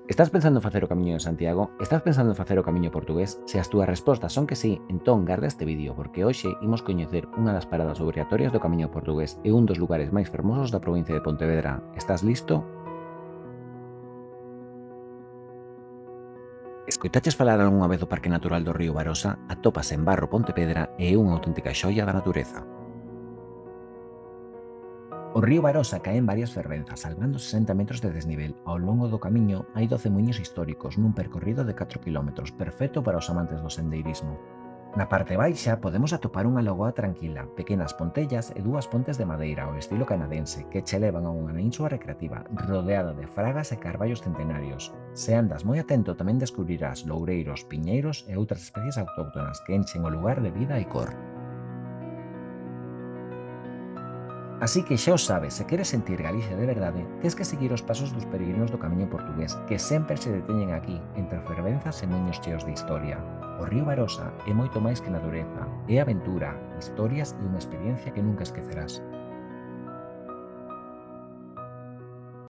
Estás pensando en facer o Camiño de Santiago? Estás pensando en facer o Camiño Portugués? Se as túas respostas son que sí, entón garda este vídeo, porque hoxe imos coñecer unha das paradas obrigatorias do Camiño Portugués e un dos lugares máis fermosos da provincia de Pontevedra. Estás listo? Escoitaches falar algunha vez do Parque Natural do Río Barosa? Atópase en Barro, Pontevedra e é unha auténtica xoia da natureza. O río Barosa cae en varias fervenzas, salvando 60 metros de desnivel. Ao longo do camiño hai 12 muiños históricos nun percorrido de 4 km, perfecto para os amantes do sendeirismo. Na parte baixa podemos atopar unha lagoa tranquila, pequenas pontellas e dúas pontes de madeira ao estilo canadense que che levan a unha ínsula recreativa rodeada de fragas e carballos centenarios. Se andas moi atento tamén descubrirás loureiros, piñeiros e outras especies autóctonas que enchen o lugar de vida e cor. Así que xa o sabes, se queres sentir Galicia de verdade, tes que seguir os pasos dos peregrinos do Camiño Portugués, que sempre se deteñen aquí, entre fervenzas e muiños cheos de historia. O río Barosa é moito máis que natureza, é aventura, historias e unha experiencia que nunca esquecerás.